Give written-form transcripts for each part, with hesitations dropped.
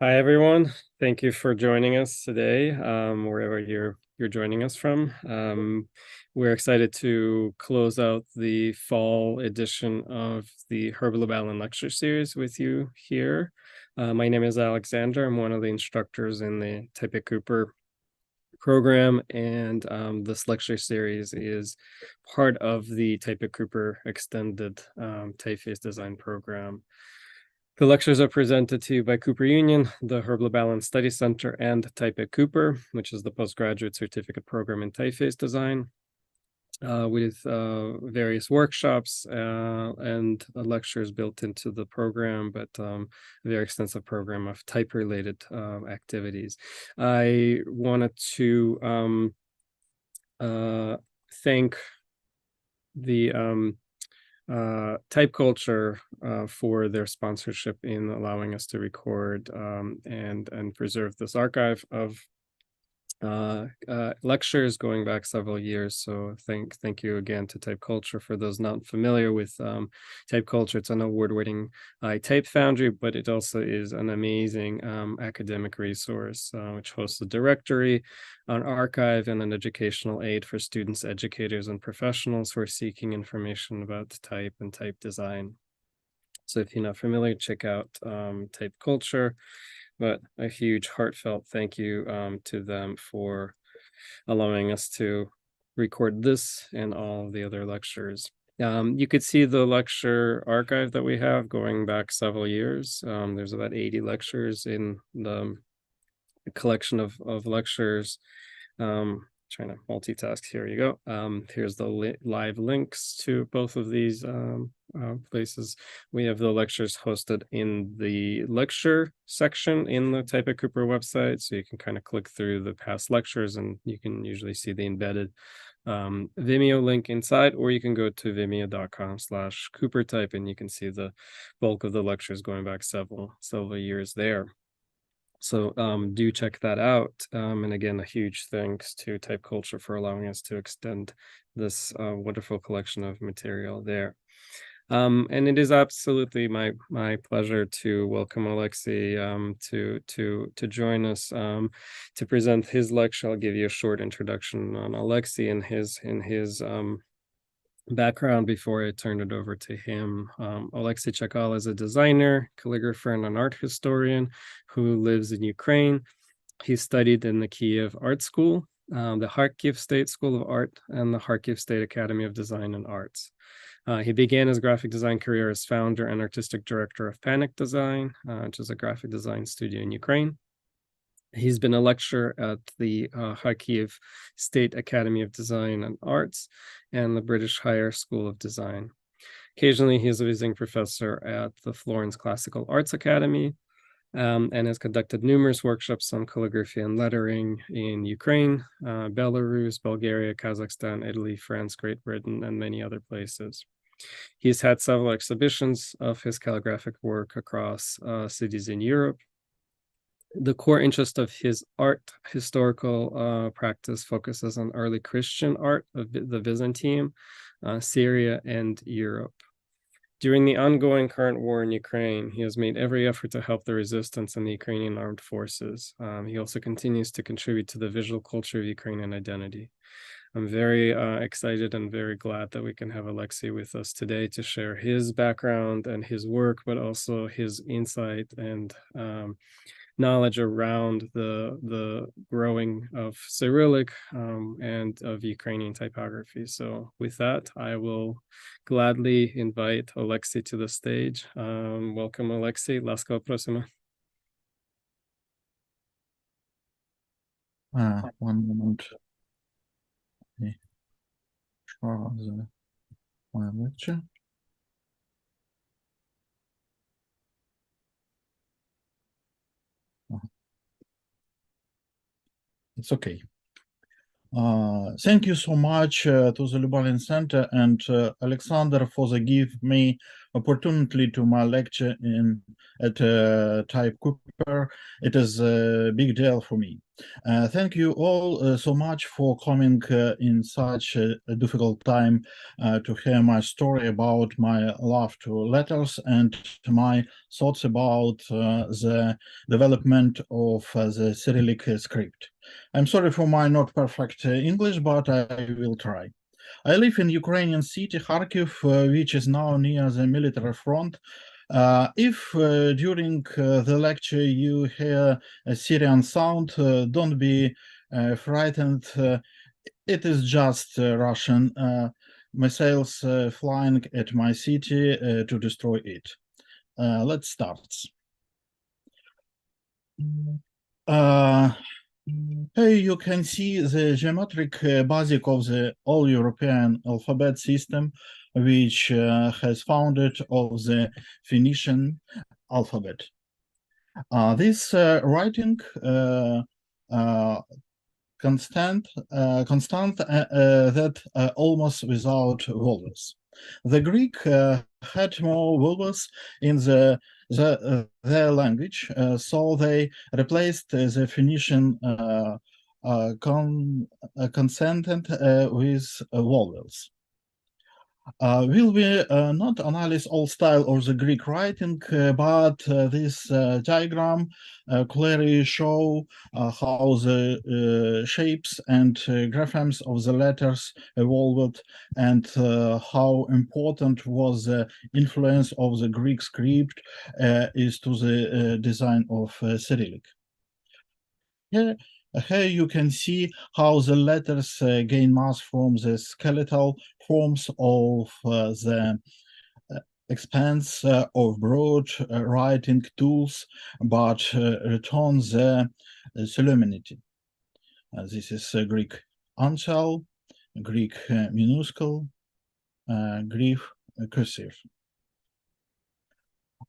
Hi everyone. Thank you for joining us today, wherever you're joining us from. We're excited to close out the fall edition of the Lubalin lecture series with you here. My name is Alexander. I'm one of the instructors in the TypeCulture program, and this lecture series is part of the TypeCulture extended typeface design program. The lectures are presented to you by Cooper Union, the Lubalin Study Center, and TypeCulture, which is the postgraduate certificate program in typeface design, with various workshops and lectures built into the program, but a very extensive program of type-related activities. I wanted to thank the TypeCulture for their sponsorship in allowing us to record and preserve this archive of lectures going back several years. So thank you again to TypeCulture. For those not familiar with TypeCulture, it's an award-winning type foundry, but it also is an amazing academic resource which hosts a directory, an archive, and an educational aid for students, educators, and professionals who are seeking information about type and type design. So if you're not familiar, check out TypeCulture. But a huge heartfelt thank you to them for allowing us to record this and all the other lectures. You could see the lecture archive that we have going back several years. There's about 80 lectures in the collection of lectures. Trying to multitask. Here you go. Here's the live links to both of these places. We have the lectures hosted in the lecture section in the TypeCulture website, so you can kind of click through the past lectures and you can usually see the embedded Vimeo link inside, or you can go to vimeo.com/CooperType and you can see the bulk of the lectures going back several years there. So do check that out. And again, a huge thanks to TypeCulture for allowing us to extend this wonderful collection of material there. And it is absolutely my pleasure to welcome Oleksii to join us to present his lecture. I'll give you a short introduction on Oleksii and his background before I turn it over to him. Oleksii Chekal is a designer, calligrapher, and an art historian who lives in Ukraine. He studied in the Kyiv Art School, the Kharkiv State School of Art, and the Kharkiv State Academy of Design and Arts. He began his graphic design career as founder and artistic director of PanicDesign, which is a graphic design studio in Ukraine. He's been a lecturer at the Kharkiv State Academy of Design and Arts and the British Higher School of Design. Occasionally, he is a visiting professor at the Florence Classical Arts Academy and has conducted numerous workshops on calligraphy and lettering in Ukraine, Belarus, Bulgaria, Kazakhstan, Italy, France, Great Britain, and many other places. He's had several exhibitions of his calligraphic work across cities in Europe. The core interest of his art historical practice focuses on early Christian art of the Byzantium, Syria, and Europe. During the ongoing current war in Ukraine, he has made every effort to help the resistance and the Ukrainian armed forces. He also continues to contribute to the visual culture of Ukrainian identity. I'm very excited and very glad that we can have Oleksii with us today to share his background and his work, but also his insight and knowledge around the growing of Cyrillic and of Ukrainian typography. So with that, I will gladly invite Oleksii to the stage. Welcome, Oleksii. Ласкаво просимо. One moment. Okay. Show my lecture. It's okay. Thank you so much to the Lubalin Center and Alexander for the give me opportunity to my lecture at TypeCulture. It is a big deal for me. Thank you all so much for coming in such a difficult time to hear my story about my love to letters and my thoughts about the development of the Cyrillic script. I'm sorry for my not perfect English, but I will try. I live in Ukrainian city, Kharkiv, which is now near the military front. If during the lecture you hear a Syrian sound, don't be frightened. It is just Russian missiles flying at my city to destroy it. Let's start. Here you can see the geometric basic of the all-European alphabet system, which has founded of the Phoenician alphabet. This writing constant that almost without vowels. The Greek had more vowels in their language, so they replaced the Phoenician consonant with vowels. Will we not analyze all style of the Greek writing, but this diagram clearly show how the shapes and graphemes of the letters evolved and how important was the influence of the Greek script is to the design of Cyrillic. Here you can see how the letters gain mass from the skeletal forms of the expanse of broad writing tools, but return the solemnity. This is Greek uncial, Greek minuscule, Greek cursive.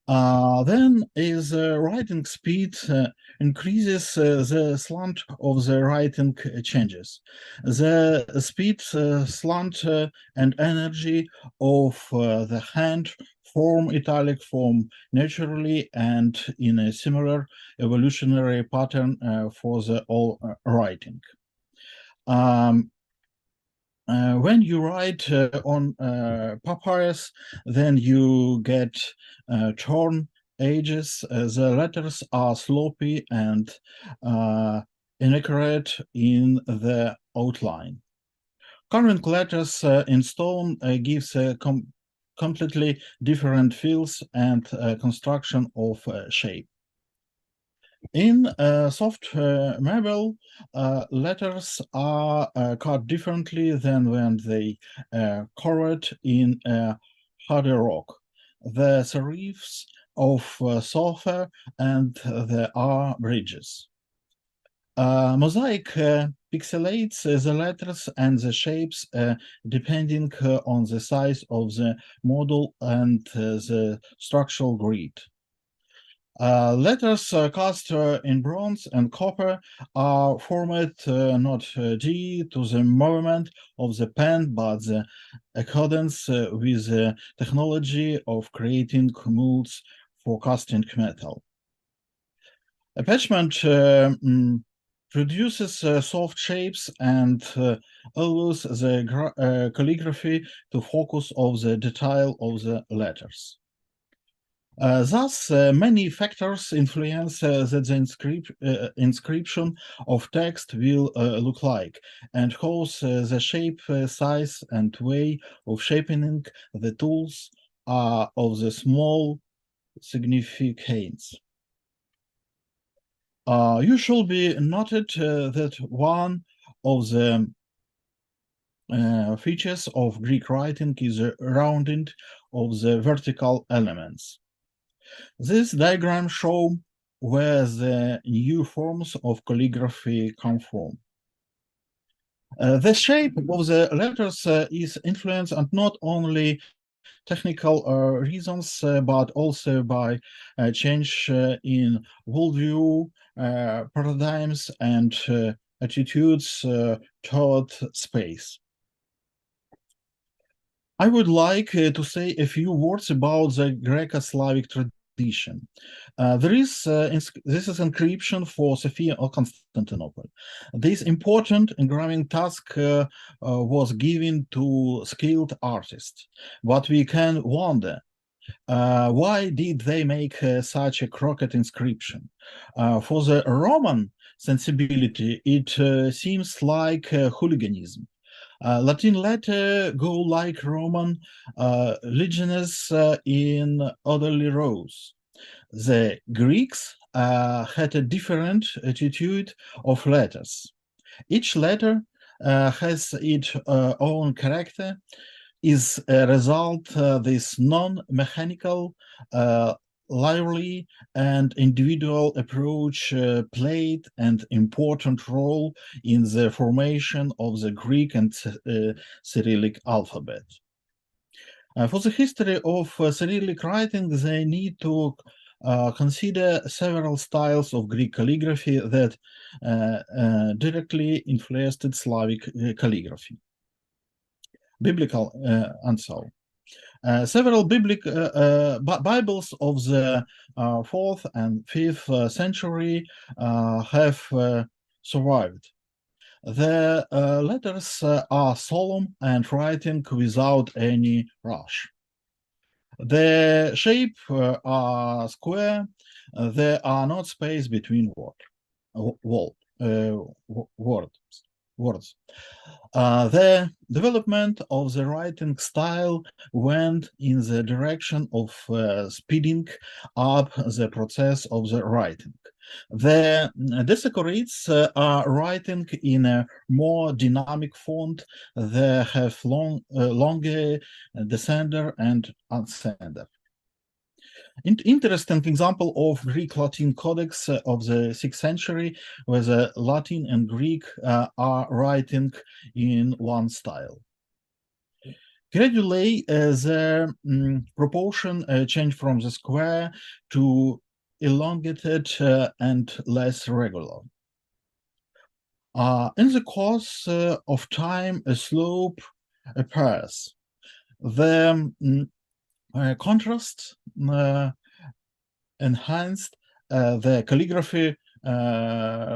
Then is writing speed increases, the slant of the writing changes. The speed, slant, and energy of the hand form italic form naturally and in a similar evolutionary pattern for the all writing. When you write on papyrus, then you get torn edges. The letters are sloppy and inaccurate in the outline. Carving letters in stone gives a completely different feels and construction of shape. In soft marble, letters are cut differently than when they carved in harder rock. The serifs of softer and there are bridges. Mosaic pixelates the letters and the shapes depending on the size of the model and the structural grid. Letters cast in bronze and copper are formed not due to the movement of the pen, but the accordance with the technology of creating molds for casting metal. Attachment produces soft shapes and allows the calligraphy to focus on the detail of the letters. Thus, many factors influence that the inscription of text will look like, and cause the shape, size, and way of shaping the tools are of the small significance. You should be noted that one of the features of Greek writing is the rounding of the vertical elements. This diagram shows where the new forms of calligraphy come from. The shape of the letters is influenced and not only technical reasons, but also by change in worldview, paradigms, and attitudes toward space. I would like to say a few words about the Greco-Slavic tradition. This is inscription for Sophia of Constantinople. This important engraving task was given to skilled artists, but we can wonder why did they make such a crooked inscription? For the Roman sensibility, it seems like hooliganism. Latin letter go like Roman legiones in orderly rows. The Greeks had a different attitude of letters. Each letter has its own character, is a result this non-mechanical, lively and individual approach played an important role in the formation of the Greek and Cyrillic alphabet. For the history of Cyrillic writing, they need to consider several styles of Greek calligraphy that directly influenced Slavic calligraphy. Biblical and so. Several Bibles of the 4th and 5th century have survived. The letters are solemn and writing without any rush. The shape are square. There are not space between words. The development of the writing style went in the direction of speeding up the process of the writing. The decorates are writing in a more dynamic font. They have longer descender and ascender. Interesting example of Greek-Latin codex of the 6th century, where the Latin and Greek are writing in one style. Gradually, the proportion changed from the square to elongated and less regular. In the course of time, a slope appears. The contrast enhanced the calligraphy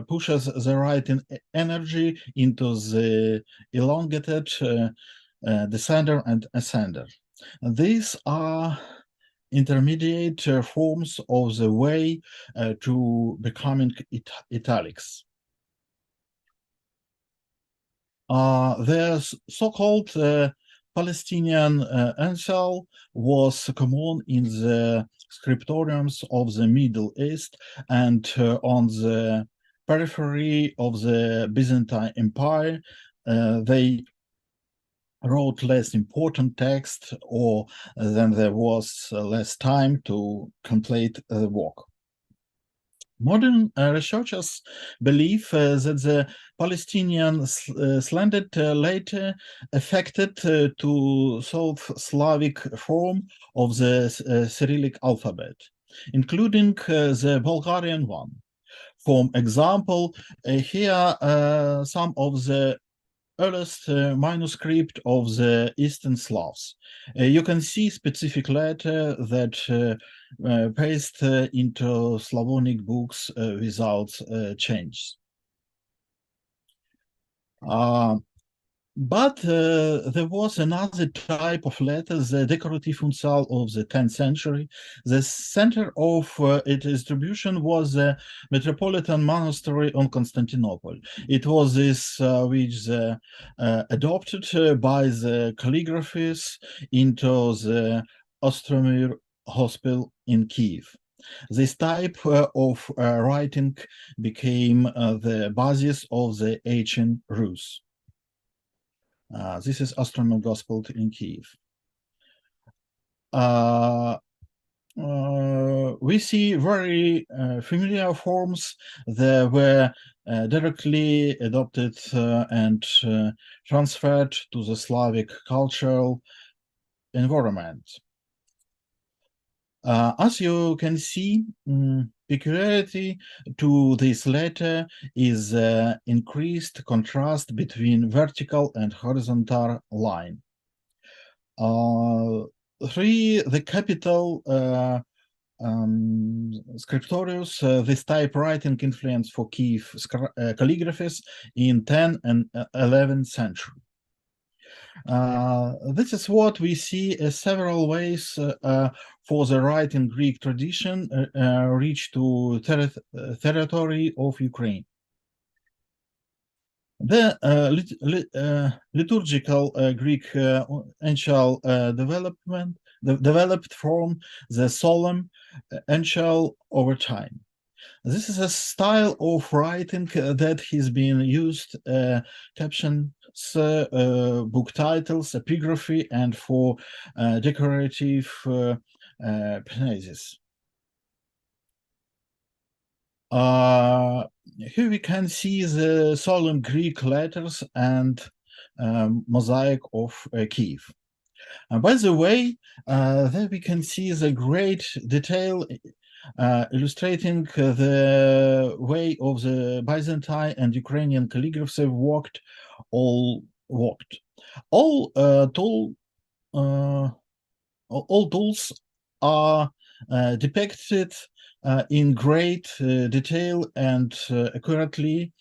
pushes the writing energy into the elongated descender and ascender. These are intermediate forms of the way to becoming italics. The so-called Palestinian encel was common in the scriptoriums of the Middle East and on the periphery of the Byzantine Empire. They wrote less important text, or then there was less time to complete the work. Modern researchers believe that the Palestinian slanted later affected to South Slavic form of the Cyrillic alphabet, including the Bulgarian one. For example, here some of the earliest manuscript of the Eastern Slavs. You can see specific letter that paste into Slavonic books without change. But there was another type of letters, the decorative uncial of the 10th century. The center of its distribution was the Metropolitan Monastery on Constantinople. It was this which adopted by the calligraphies into the Ostromir Hospital in Kyiv. This type of writing became the basis of the ancient Rus. This is Astronomical Gospel in Kyiv. We see very familiar forms that were directly adopted and transferred to the Slavic cultural environment. As you can see, peculiarity to this letter is increased contrast between vertical and horizontal line. The capital scriptorius, this typewriting influence for Kyiv calligraphies in 10th and 11th century. This is what we see as several ways for the writing Greek tradition reach to territory of Ukraine. The liturgical Greek anchal developed from the solemn anchal over time. This is a style of writing that has been used captions, book titles, epigraphy, and for decorative pieces. Here we can see the solemn Greek letters and mosaic of Kyiv. By the way, there we can see the great detail illustrating the way of the Byzantine and Ukrainian calligraphs have worked. All tools are depicted in great detail and accurately.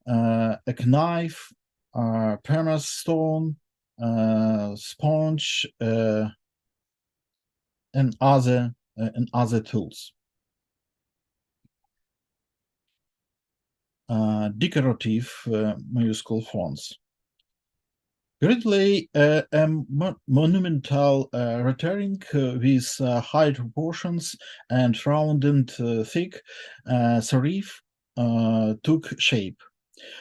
A knife, pumice stone, sponge, and other tools. Decorative majuscule fonts. Currently, a monumental lettering with high proportions and rounded thick serif took shape.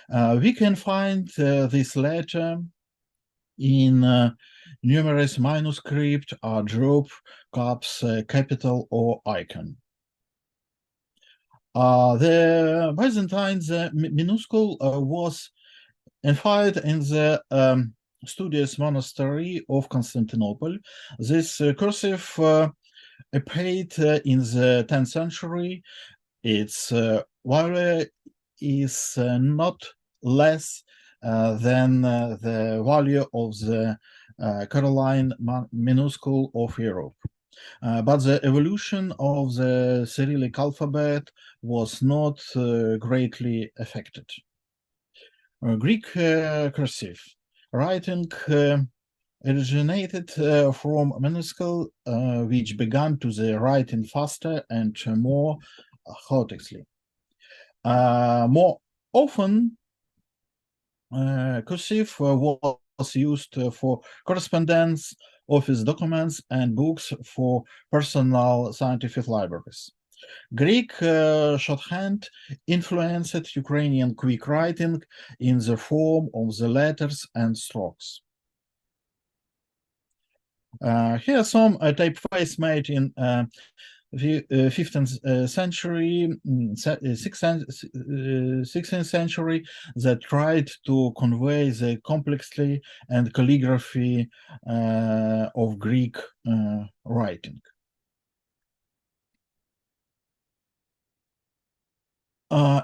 We can find this letter in numerous manuscripts, drop, caps, capital, or icon. The Byzantines minuscule was inspired in the studious monastery of Constantinople. This cursive appeared in the 10th century. Its value is not less than the value of the Caroline minuscule of Europe. But the evolution of the Cyrillic alphabet was not greatly affected. Greek cursive writing originated from minuscule, which began to the writing faster and more chaotically. More often, cursive was used for correspondence, office documents, and books for personal scientific libraries. Greek shorthand influenced Ukrainian quick writing in the form of the letters and strokes. Here are some typeface made in 15th century, 16th century that tried to convey the complexity and calligraphy of Greek writing.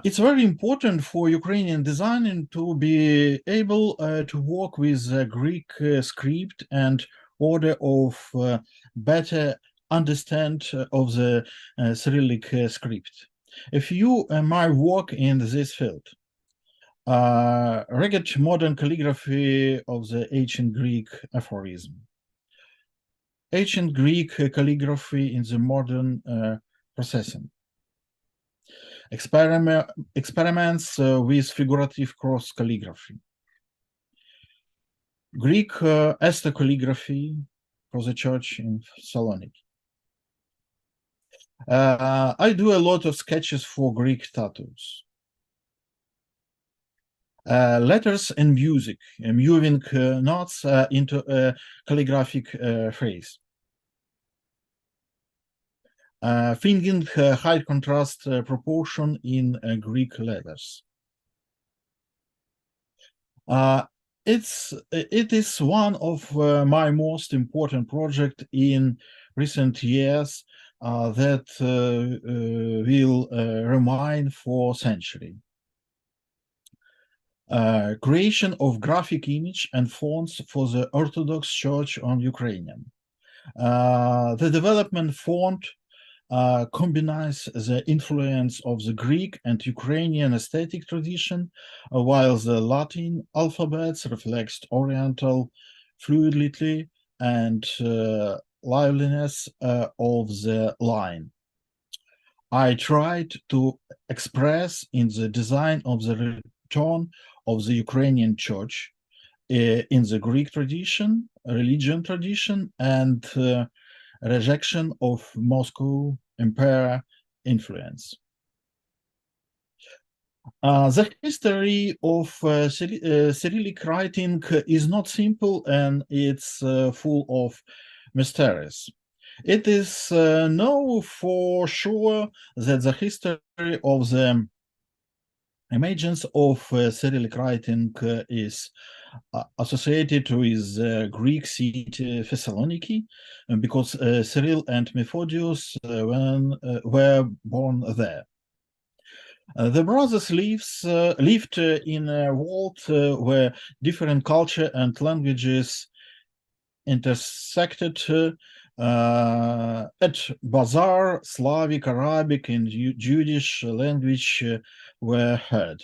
It's very important for Ukrainian designing to be able to work with Greek script and order of better understand of the Cyrillic script. If you might work in this field, rugged modern calligraphy of the ancient Greek aphorism, ancient Greek calligraphy in the modern processing, experiments with figurative cross calligraphy, Greek Esther calligraphy for the church in Saloniki. I do a lot of sketches for Greek tattoos. Letters and music, moving notes into a calligraphic phrase. Finding high contrast proportion in Greek letters. It is one of my most important projects in recent years that will remain for centuries. Creation of graphic image and fonts for the Orthodox Church on Ukrainian. The development font combines the influence of the Greek and Ukrainian aesthetic tradition, while the Latin alphabets reflect Oriental fluidity and liveliness of the line. I tried to express in the design of the return of the Ukrainian church in the Greek tradition, religion tradition, and rejection of Moscow Empire influence. The history of Cyrillic writing is not simple, and it's full of mysteries. It is known for sure that the history of the images of Cyrillic writing is associated with Greek city Thessaloniki, because Cyril and Methodius were born there. The brothers lived in a world where different culture and languages intersected. At Bazaar, Slavic, Arabic, and Jewish language were heard.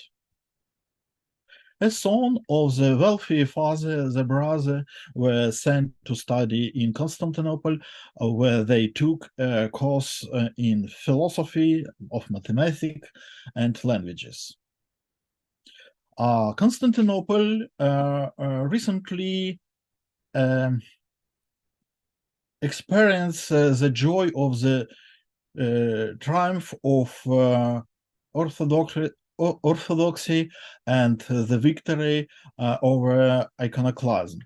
As son of the wealthy father, the brothers were sent to study in Constantinople, where they took a course in philosophy of mathematics and languages. Constantinople recently experienced the joy of the triumph of orthodoxy and the victory over iconoclasm.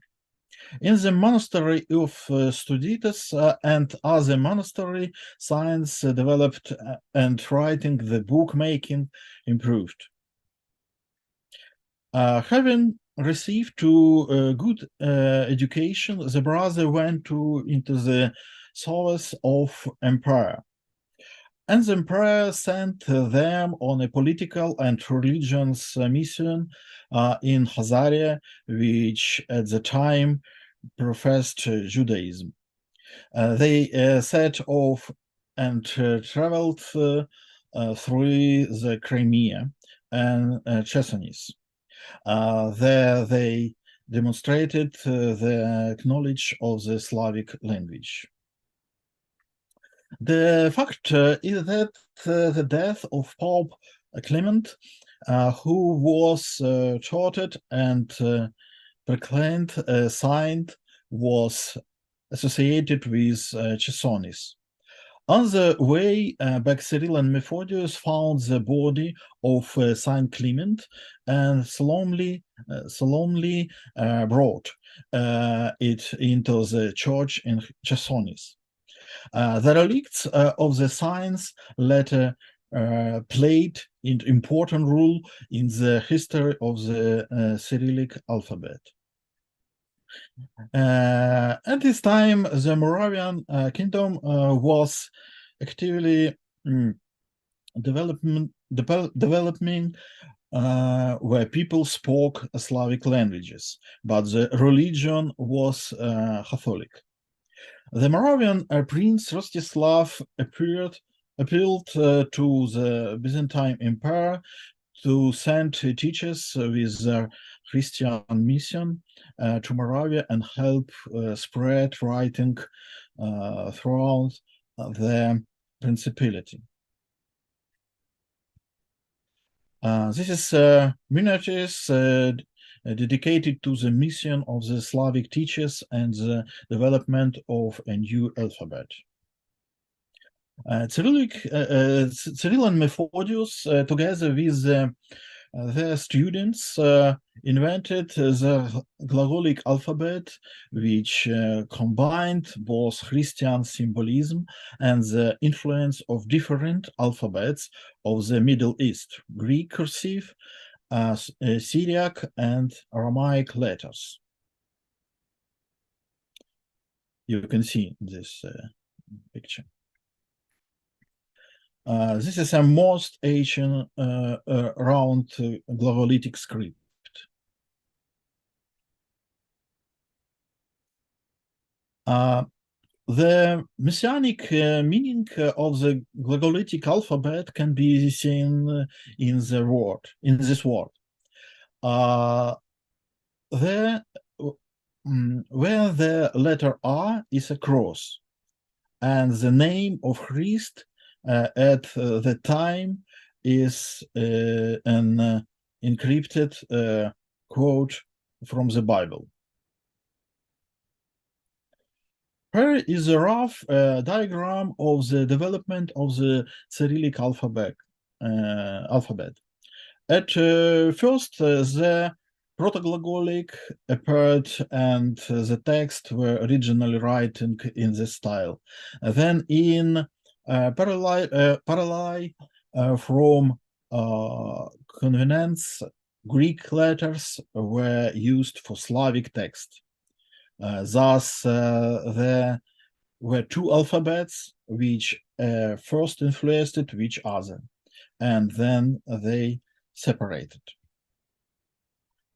In the monastery of Studitas and other monastery, science developed and writing, the bookmaking improved. Having received good education, the brother went into the service of empire. And the emperor sent them on a political and religious mission in Khazaria, which at the time professed Judaism. They set off and traveled through the Crimea and Chersonese. There they demonstrated their knowledge of the Slavic language. The fact is that the death of Pope Clement, who was chartered and proclaimed a saint, was associated with Chersonese. On the way back, Cyril and Methodius found the body of Saint Clement and solemnly brought it into the church in Chersonese. The relics of the saints later played an important role in the history of the Cyrillic alphabet. At this time, the Moravian kingdom was actively developing where people spoke Slavic languages, but the religion was Catholic. The Moravian Prince Rostislav appealed to the Byzantine Empire to send teachers with their Christian mission to Moravia and help spread writing throughout the principality. This is miniatures dedicated to the mission of the Slavic teachers and the development of a new alphabet. Cyril and Methodius, together with their students, invented the Glagolitic alphabet, which combined both Christian symbolism and the influence of different alphabets of the Middle East, Greek cursive, Syriac, and Aramaic letters. You can see this picture. This is a most ancient round Glagolitic script. The messianic meaning of the Glagolitic alphabet can be seen in this word. Where the letter R is a cross, and the name of Christ at the time is an encrypted quote from the Bible. Here is a rough diagram of the development of the Cyrillic alphabet. At first, the Proto-Glagolic appeared and the text were originally written in this style. Then in parallel from convenience, Greek letters were used for Slavic text. Thus, there were two alphabets which first influenced each other, and then they separated.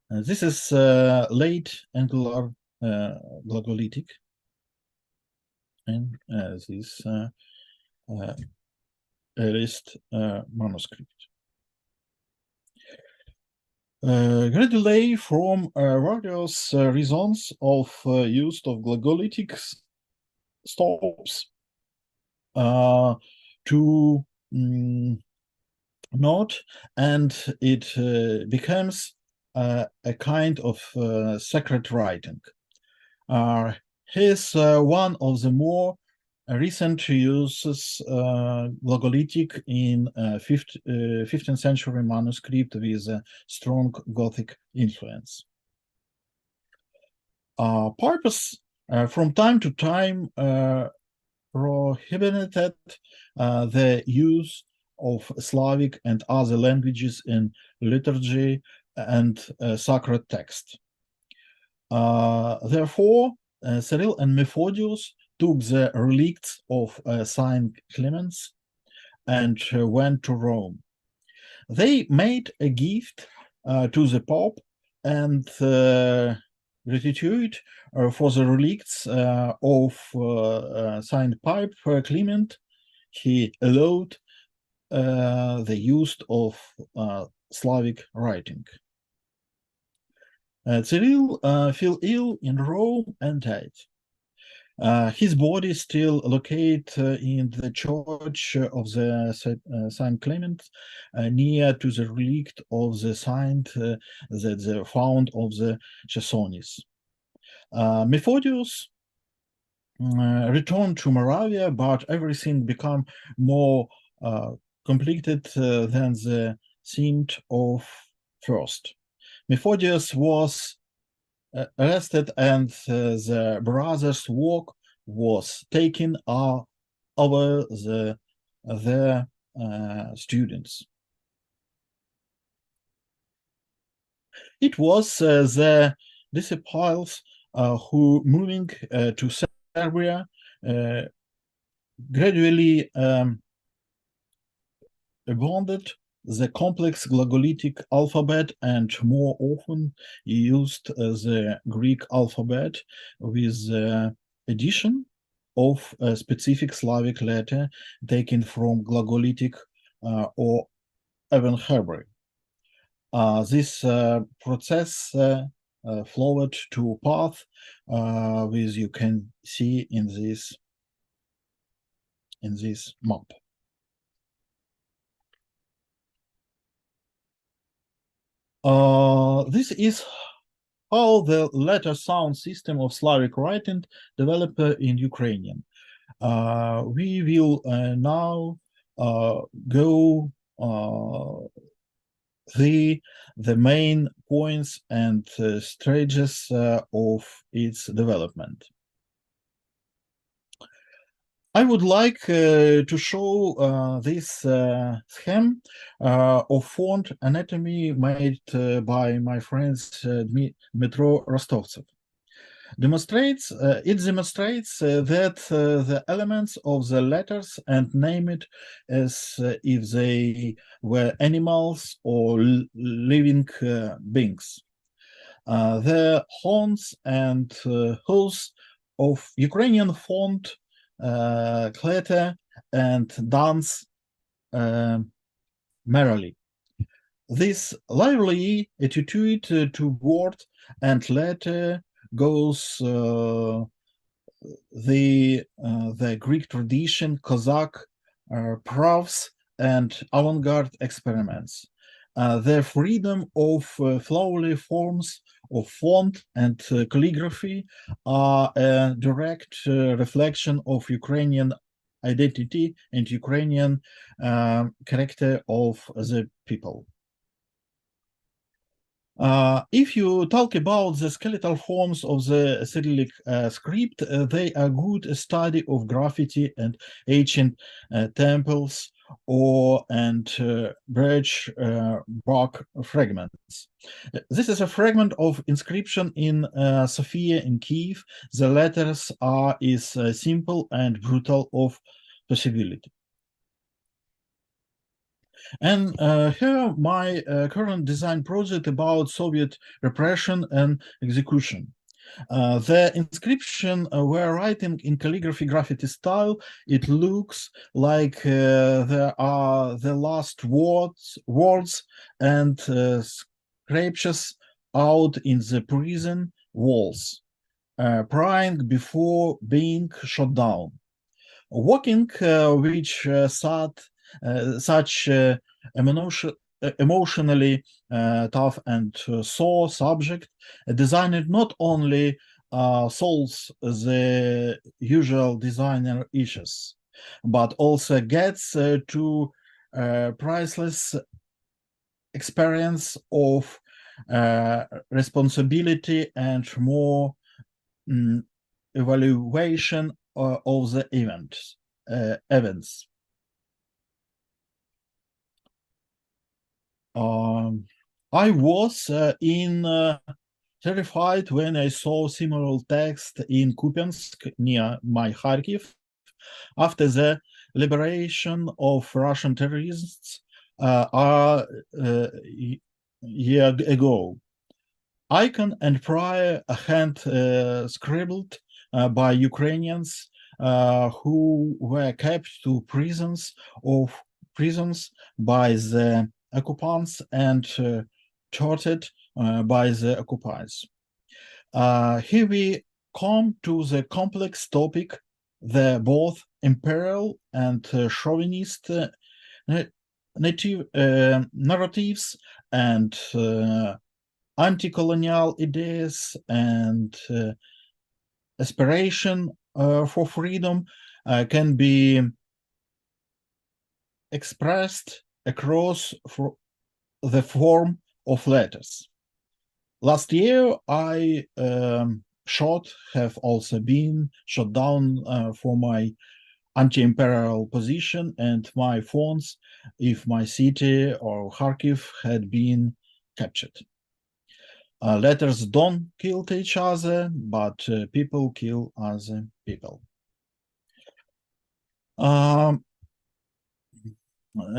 This is late Angular Glagolitic, and this earliest manuscript. Gradually, from various reasons of use of Glagolitic stops to note, and it becomes a kind of sacred writing. Here's one of the more recent uses Glagolitic in 15th century manuscript with a strong Gothic influence. Purpose from time to time prohibited the use of Slavic and other languages in liturgy and sacred text. Therefore, Cyril and Methodius took the relicts of Saint Clemens and went to Rome. They made a gift to the Pope and gratitude for the relicts of Saint Pipe Clement. He allowed the use of Slavic writing. Cyril fell ill in Rome and died. His body is still located in the church of the Saint Clement, near to the relict of the saint that they found of the Chersonese. Methodius returned to Moravia, but everything became more complicated than the seemed of first. Methodius was arrested, and the brothers' work was taken over their students. It was the disciples who, moving to Serbia, gradually abandoned the complex Glagolitic alphabet and more often used the Greek alphabet with the addition of a specific Slavic letter taken from Glagolitic or even Hebrew. This process flowed to path which you can see in this map. This is how the letter sound system of Slavic writing developed in Ukrainian. We will now go the main points and stages of its development. I would like to show this scheme of font anatomy made by my friends Dmitro Rostovtsev. demonstrates that the elements of the letters and name it as if they were animals or living beings. The horns and hooves of Ukrainian font clatter and dance merrily. This lively attitude toward and letter goes the Greek tradition, Cossack proofs, and avant-garde experiments. The freedom of flowery forms of font and calligraphy are a direct reflection of Ukrainian identity and Ukrainian character of the people. If you talk about the skeletal forms of the Cyrillic script, they are good study of graffiti and ancient temples and bridge rock fragments. This is a fragment of inscription in Sofia in Kyiv. The letters are simple and brutal of possibility. And here my current design project about Soviet repression and execution. The inscription were writing in calligraphy graffiti style. It looks like there are the last words and scratches out in the prison walls, prying before being shot down. Walking, which such emotionally tough and sore subject, designed not only solves the usual designer issues, but also gets to priceless experience of responsibility and more evaluation of the events. I was terrified when I saw similar text in Kupiansk near my Kharkiv after the liberation of Russian terrorists a year ago. Icon and prior hand scribbled by Ukrainians who were kept to prisons by the occupants and tortured by the occupiers. Here we come to the complex topic, the both imperial and chauvinist narratives and anti-colonial ideas and aspiration for freedom can be expressed across the form of letters. Last year, I have also been shot down for my anti-imperial position and my fonts if my city or Kharkiv had been captured. Letters don't kill each other, but people kill other people.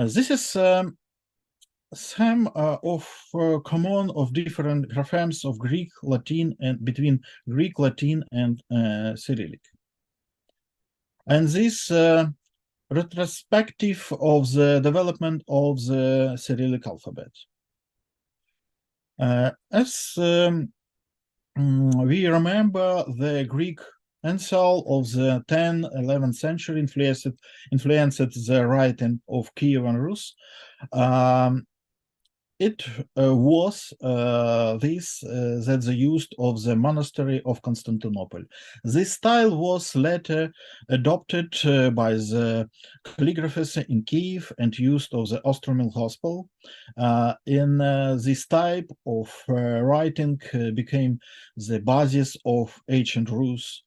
This is some of common of different graphemes of Greek, Latin, and between Greek, Latin, and Cyrillic. And this retrospective of the development of the Cyrillic alphabet. As we remember, the Greek Ansel of the 10th, 11th century influenced the writing of Kievan Rus. It was that the use of the monastery of Constantinople. This style was later adopted by the calligraphers in Kyiv and used of the Ostromil Gospel. In this type of writing became the basis of ancient Rus.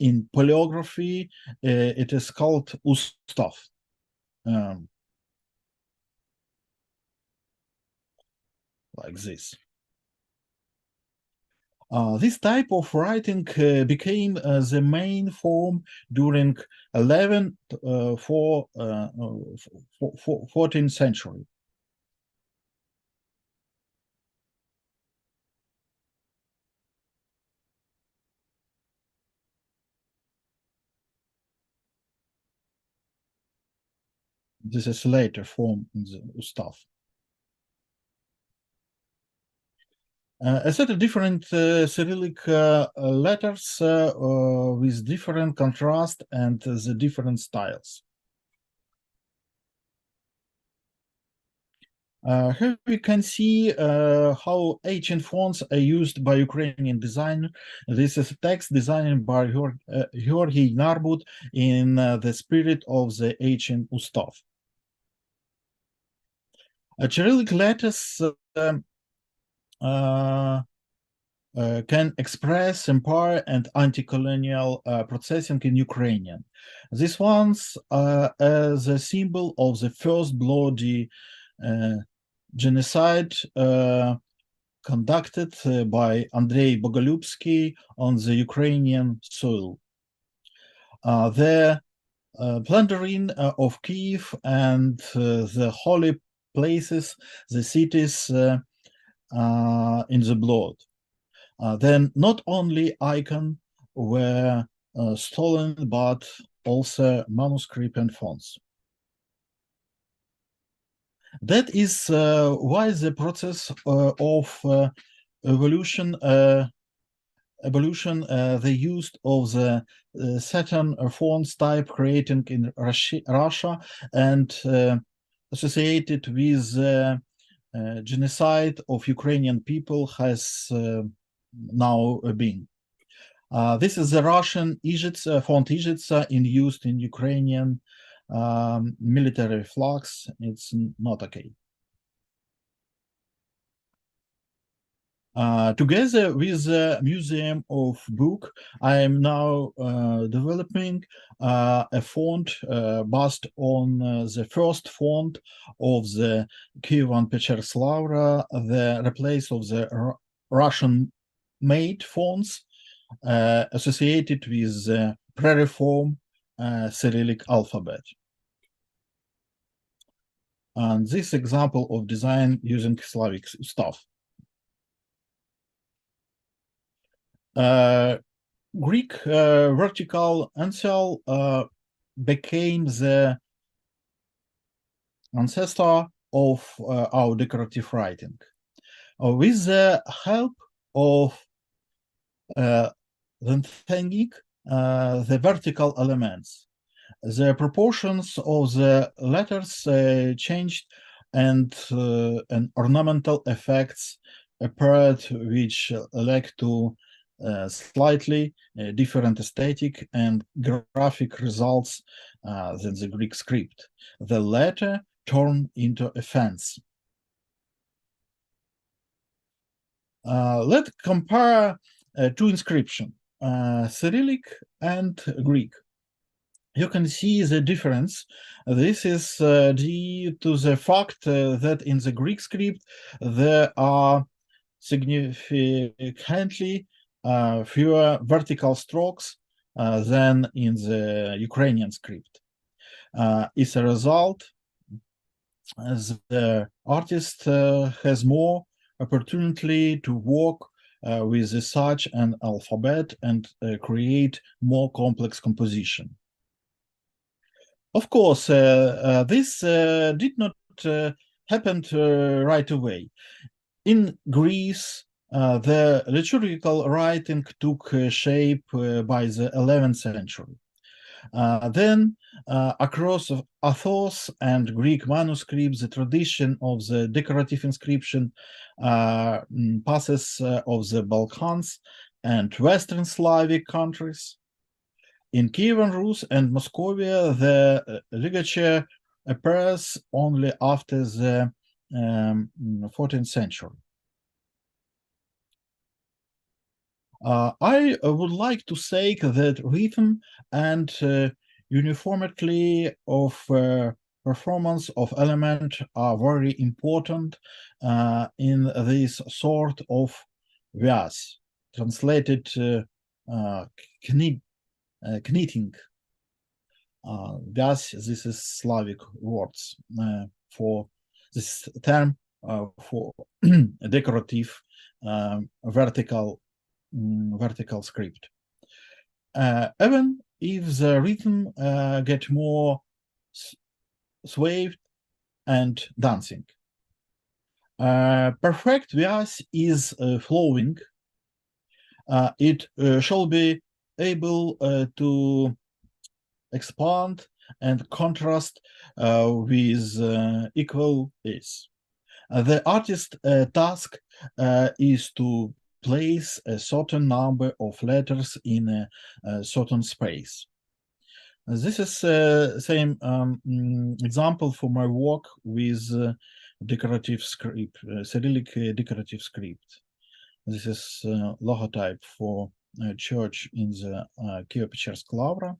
In paleography, it is called Ustav. Like this. This type of writing became the main form during 14th century. This is later form in the Ustav. A set of different Cyrillic letters with different contrast and the different styles. Here we can see how ancient fonts are used by Ukrainian designer. This is a text designed by Georgy Narbut in the spirit of the ancient Ustav. Cyrillic letters can express empire and anti-colonial processing in Ukrainian. These ones are the symbol of the first bloody genocide conducted by Andrei Bogolyubsky on the Ukrainian soil. The plundering of Kyiv and the holy places, the cities in the blood. Then not only icons were stolen, but also manuscript and fonts. That is why the process of evolution, the use of the certain fonts type creating in Russia and associated with genocide of Ukrainian people has now been. This is the Russian font Ijitsa used in Ukrainian military flags. It's not okay. Together with the Museum of Book, I am now developing a font based on the first font of the Kyiv and Pecherslavra, the replace of the Russian-made fonts associated with the pre-reform Cyrillic alphabet. And this example of design using Slavic stuff. Greek vertical ancial became the ancestor of our decorative writing. With the help of lengthening the vertical elements, the proportions of the letters changed and ornamental effects appeared, which led to slightly different aesthetic and graphic results than the Greek script. The latter turned into a fence. Let's compare two inscriptions, Cyrillic and Greek. You can see the difference. This is due to the fact that in the Greek script there are significantly fewer vertical strokes than in the Ukrainian script. As a result, the artist has more opportunity to work with such an alphabet and create more complex composition. Of course, this did not happen right away. In Greece, the liturgical writing took shape by the 11th century. Then, across Athos and Greek manuscripts, the tradition of the decorative inscription passes of the Balkans and Western Slavic countries. In Kievan Rus and Moscovia, the ligature appears only after the 14th century. I would like to say that rhythm and uniformity of performance of element are very important in this sort of Vyas translated knitting. Thus, this is Slavic words for this term for decorative vertical script. Even if the rhythm get more swayed and dancing. Perfect vias is flowing. It shall be able to expand and contrast with equal ease. The artist's task is to place a certain number of letters in a certain space. This is same example for my work with decorative script, Cyrillic decorative script. This is logotype for a church in the Kyiv Lavra.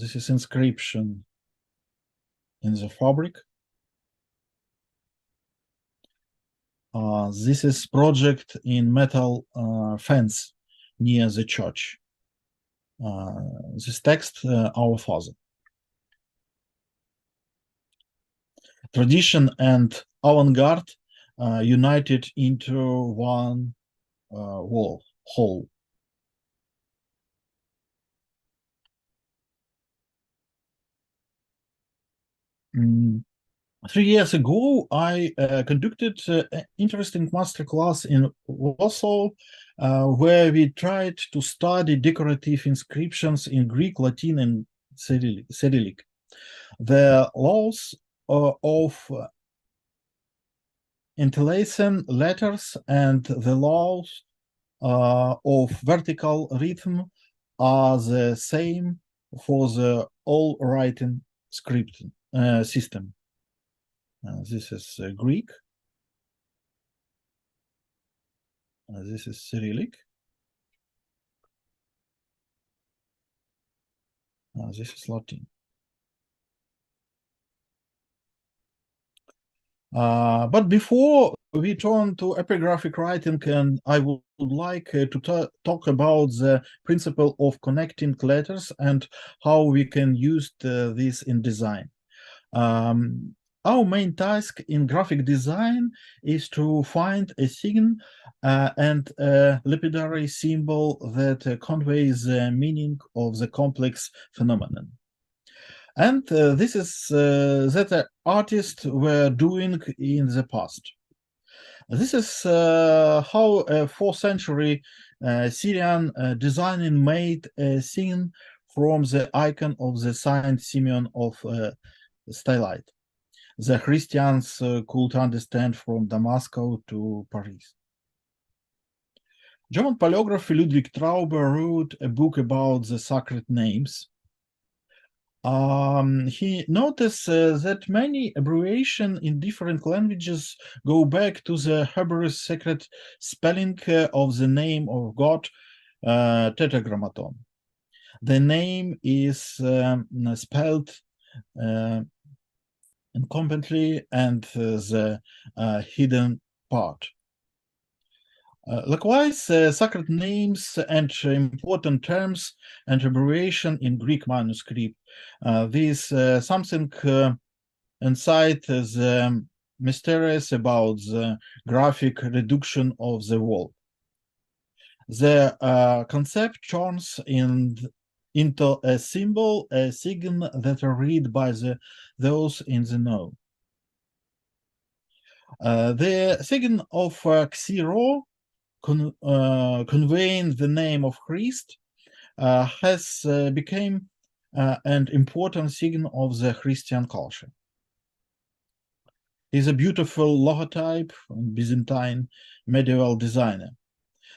This is inscription in the fabric. This is project in metal fence near the church. This text, Our Father. Tradition and avant-garde united into one whole. 3 years ago, I conducted an interesting masterclass in Warsaw, where we tried to study decorative inscriptions in Greek, Latin, and Cyrillic. The laws of interlacing letters and the laws of vertical rhythm are the same for the all writing script system. This is Greek. This is Cyrillic. This is Latin. But before we turn to epigraphic writing, and I would like to talk about the principle of connecting letters and how we can use this in design. Our main task in graphic design is to find a sign and a lapidary symbol that conveys the meaning of the complex phenomenon. And this is that the artists were doing in the past. This is how a 4th century Syrian designer made a sign from the icon of the Saint Simeon of Stylite. The Christians could understand from Damascus to Paris. German paleographer Ludwig Trauber wrote a book about the sacred names. He noticed that many abbreviations in different languages go back to the Hebrew sacred spelling of the name of God, Tetragrammaton. The name is spelled incompletely and the hidden part. Likewise, sacred names and important terms and abbreviation in Greek manuscript. This something inside the mysterious about the graphic reduction of the world. The concept turns into a symbol, a sign that are read by those in the know. The sign of Xero, conveying the name of Christ, has become an important sign of the Christian culture. He's a beautiful logotype, Byzantine medieval designer.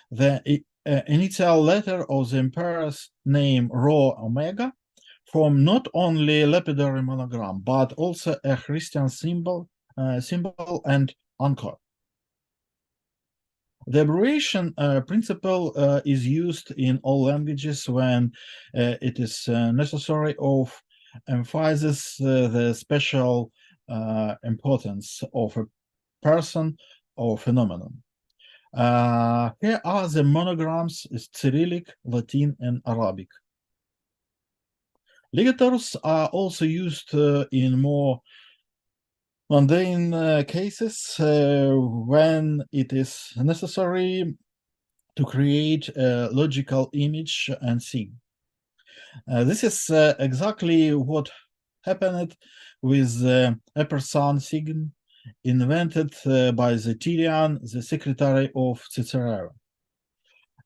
The initial letter of the emperor's name, Rho Omega, from not only lapidary monogram, but also a Christian symbol and anchor. The abbreviation principle is used in all languages when it is necessary of emphasizes the special importance of a person or phenomenon. Here are the monograms: Cyrillic, Latin, and Arabic. Ligatures are also used in more mundane cases when it is necessary to create a logical image and scene. This is exactly what happened with the ampersand sign invented by the Tilian, the secretary of Cicero.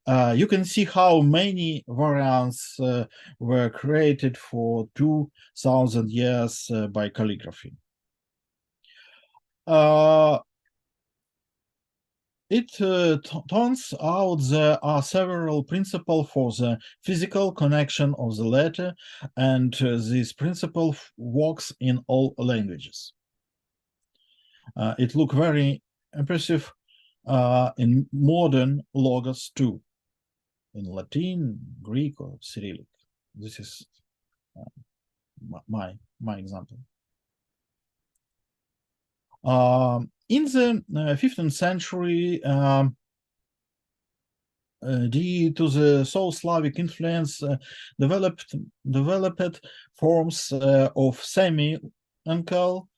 You can see how many variants were created for 2,000 years by calligraphy. It turns out there are several principles for the physical connection of the letter, and this principle works in all languages. It looks very impressive in modern logos too, in Latin, Greek, or Cyrillic. This is my example. In the 15th century, due to the Slavic influence, developed forms of semi-uncal,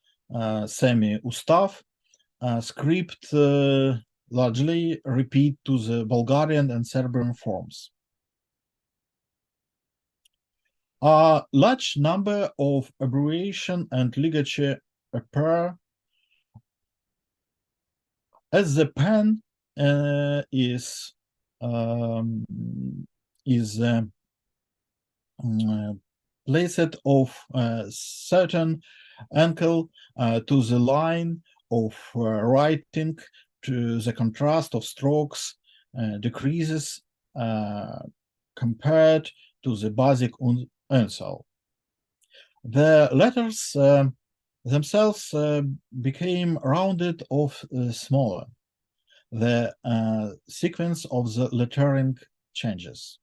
semi-ustav script largely repeat to the Bulgarian and Serbian forms. A large number of abbreviation and ligature appear as the pen is placed of certain angle to the line of writing, to the contrast of strokes decreases compared to the basic uncial. The letters themselves became rounded off smaller. The sequence of the lettering changes.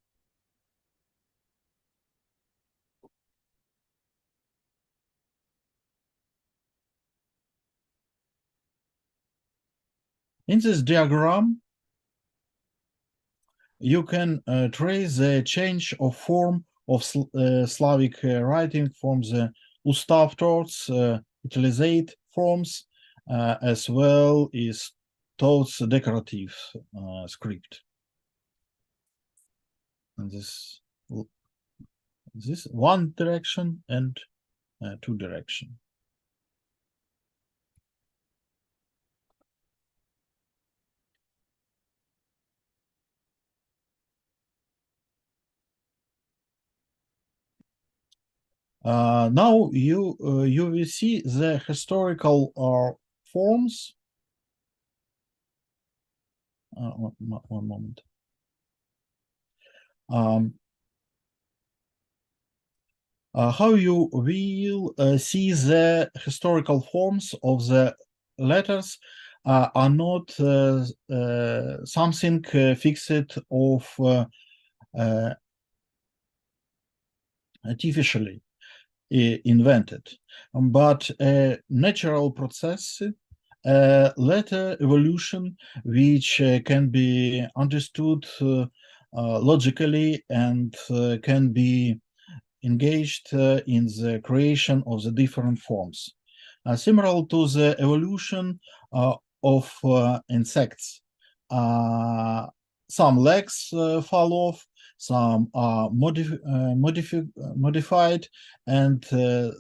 In this diagram, you can trace the change of form of Slavic writing from the ustav towards italicate forms, as well as towards decorative script. And this one direction and two direction. Now you will see the historical forms. One moment. How you will see the historical forms of the letters are not something fixed of artificially invented, but a natural process, letter evolution, which can be understood logically and can be engaged in the creation of the different forms. Similar to the evolution of insects. Some legs fall off, some are modified, and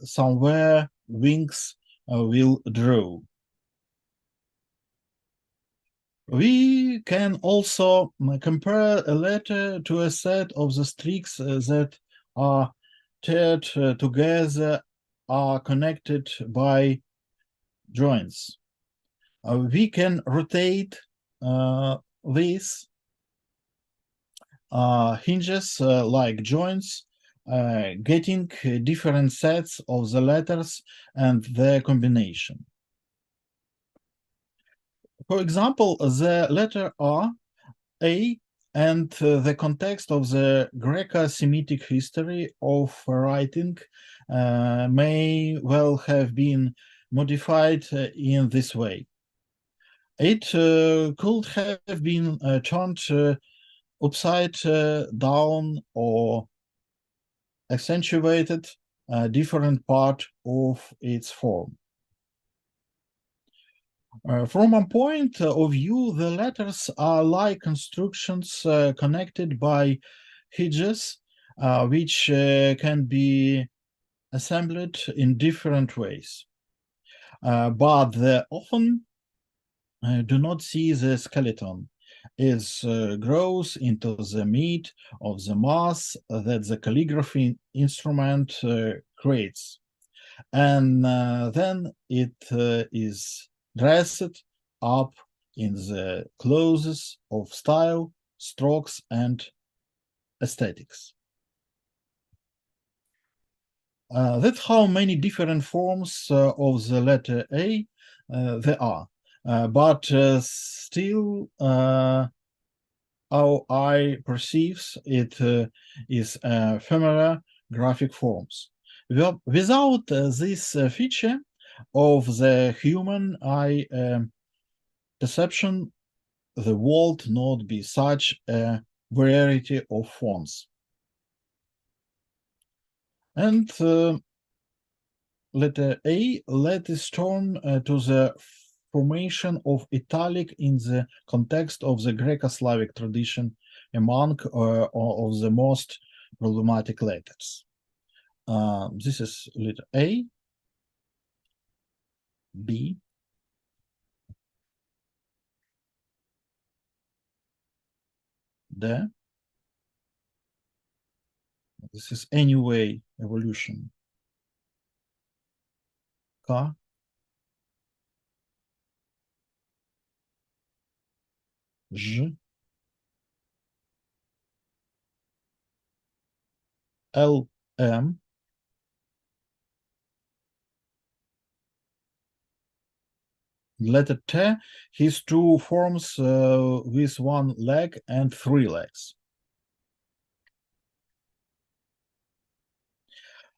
somewhere wings will grow. We can also compare a letter to a set of the streaks that are tied together, are connected by joints. We can rotate these hinges like joints, getting different sets of the letters and their combination. For example, the letter A, and the context of the Greco-Semitic history of writing may well have been modified in this way. It could have been turned upside down or accentuated a different part of its form. From a point of view, the letters are like constructions connected by hinges, which can be assembled in different ways. But they often do not see the skeleton. It grows into the meat of the mass that the calligraphy instrument creates. And then it is dressed up in the clothes of style, strokes, and aesthetics. That's how many different forms of the letter A there are. But still, how I perceives it is ephemeral graphic forms. Without this feature of the human eye perception, the world not be such a variety of forms. And letter A, let us turn to the formation of italic in the context of the Greco-Slavic tradition among of the most problematic letters. This is letter A, B, D. This is anyway evolution. K, J, L, M, letter T has two forms with one leg and three legs.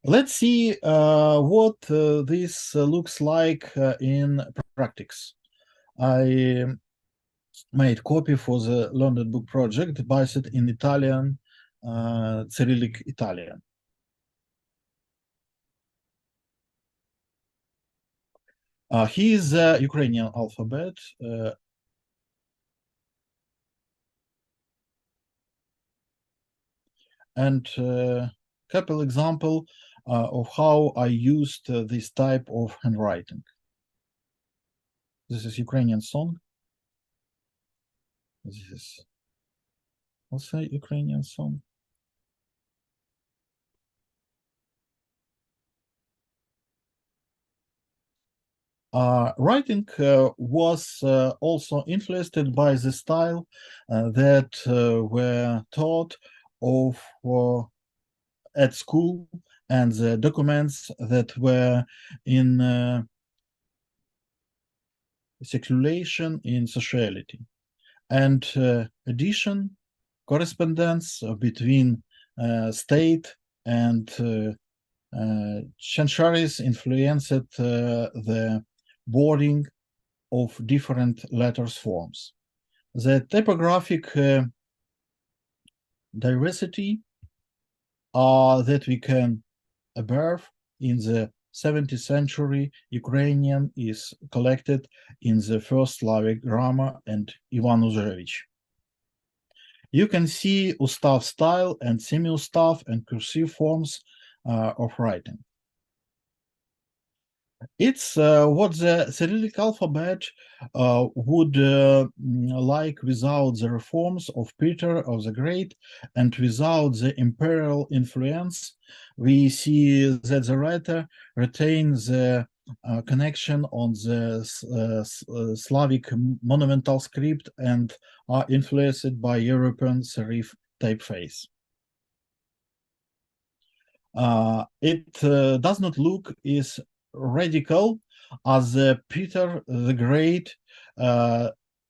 Let's see what this looks like in practice. I made copy for the London book project based in Italian, Cyrillic Italian. Here is the Ukrainian alphabet. And couple example of how I used this type of handwriting. This is Ukrainian song. This is also Ukrainian song. Writing was also influenced by the style that were taught of at school and the documents that were in circulation in sociality, and addition correspondence between state and centuries influenced the wording of different letters forms. The typographic diversity that we can observe in the 17th century Ukrainian is collected in the first Slavic grammar and Ivan Uzurevich. You can see Ustav style and semi-Ustav and cursive forms of writing. It's what the Cyrillic alphabet would like without the reforms of Peter of the Great and without the imperial influence. We see that the writer retains the connection on the Slavic monumental script and are influenced by European serif typeface. It does not look as radical as Peter the Great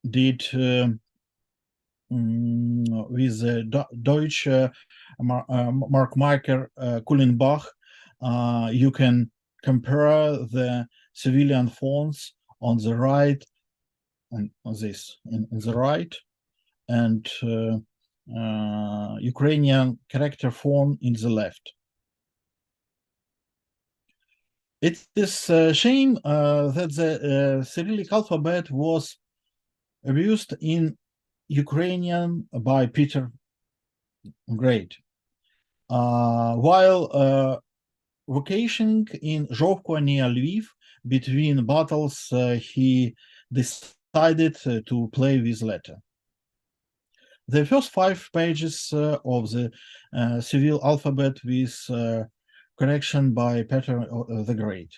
did with Deutsche Markmarker Kullenbach. You can compare the civilian fonts on the right, and on this in the right, and Ukrainian character font in the left. It is a shame that the Cyrillic alphabet was used in Ukrainian by Peter Great. While vacationing in Zhovko near Lviv, between battles, he decided to play with letter. The first 5 pages of the Cyrillic alphabet with correction by Peter the Great.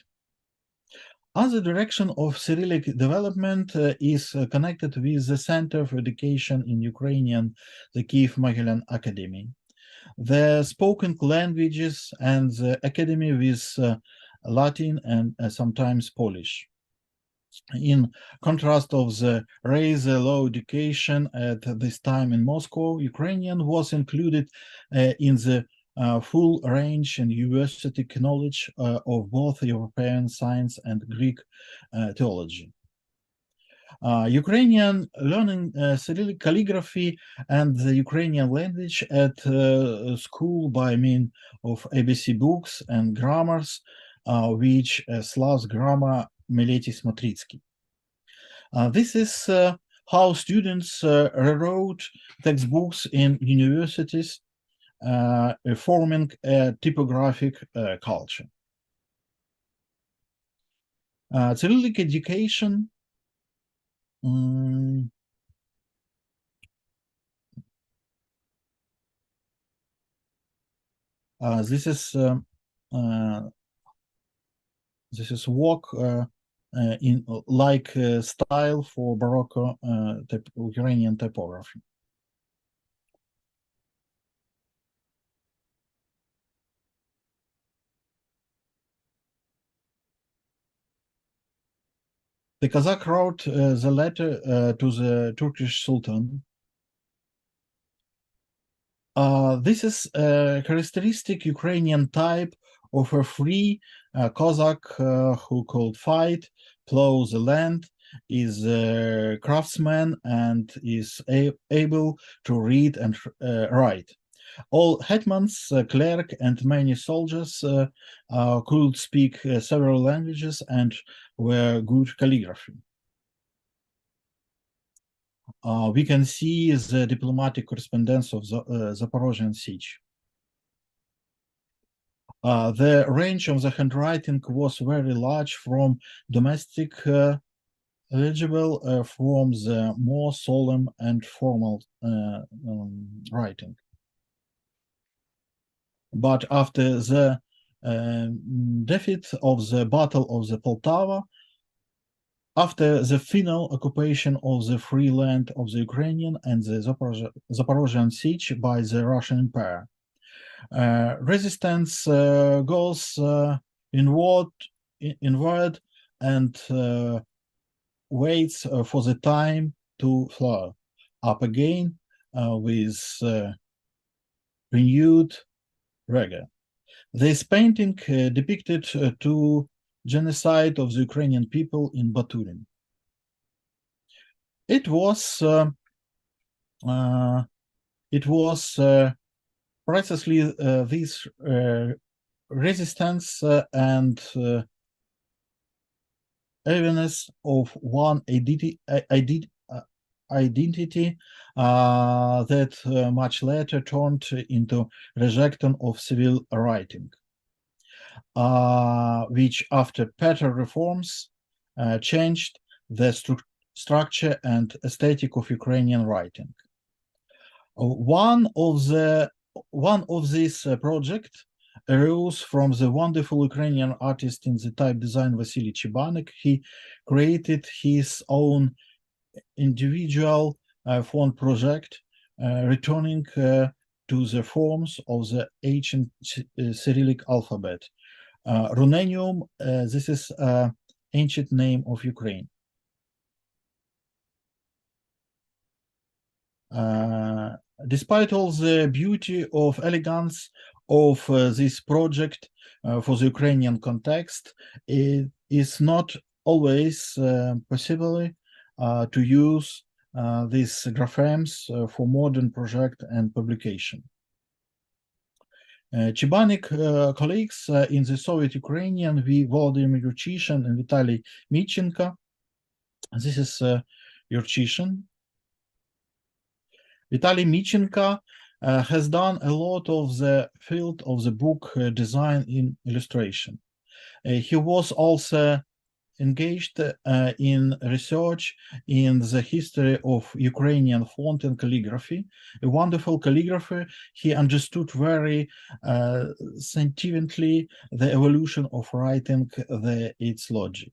Other direction of Cyrillic development is connected with the Center for Education in Ukrainian, the Kyiv Art Academy. The spoken languages and the academy with Latin and sometimes Polish. In contrast of the rather low education at this time in Moscow, Ukrainian was included in the full range and university knowledge of both European science and Greek theology. Ukrainian learning Cyrillic calligraphy and the Ukrainian language at school by means of ABC books and grammars, which Slav's grammar Miletis Matritsky. This is how students rewrote textbooks in universities, forming a typographic culture. Cyrillic education this is work in like style for Baroque Ukrainian typography. The Kazakh wrote the letter to the Turkish Sultan. This is a characteristic Ukrainian type of a free Cossack who could fight, plow the land, is a craftsman, and is able to read and write. All hetmans, clerk, and many soldiers could speak several languages and were good calligraphy. We can see the diplomatic correspondence of the Zaporozhian siege. The range of the handwriting was very large, from domestic legible from the more solemn and formal writing. But after the defeat of the Battle of the Poltava, after the final occupation of the free land of the Ukrainian and the Zaporozhian siege by the Russian Empire, resistance goes inward and waits for the time to flow up again with renewed rigor. This painting depicted two genocide of the Ukrainian people in Baturin. It was precisely this resistance and awareness of one identity that much later turned into rejection of civil writing, which after Peter reforms changed the structure and aesthetic of Ukrainian writing. One of these projects arose from the wonderful Ukrainian artist in the type design Oleksii Chekal. He created his own individual font project, returning to the forms of the ancient Cyrillic alphabet. Runenium, this is ancient name of Ukraine. Despite all the beauty of elegance of this project for the Ukrainian context, it it's not always possible to use these graphemes for modern project and publication. Chebanic colleagues in the Soviet Ukrainian, Volodymyr Yurchyshin and Vitaly Michenko. This is Yurchyshin. Vitaly Michenko has done a lot of the field of the book design in illustration. He was also engaged in research in the history of Ukrainian font and calligraphy. A wonderful calligrapher, he understood very scientifically the evolution of writing, its logic.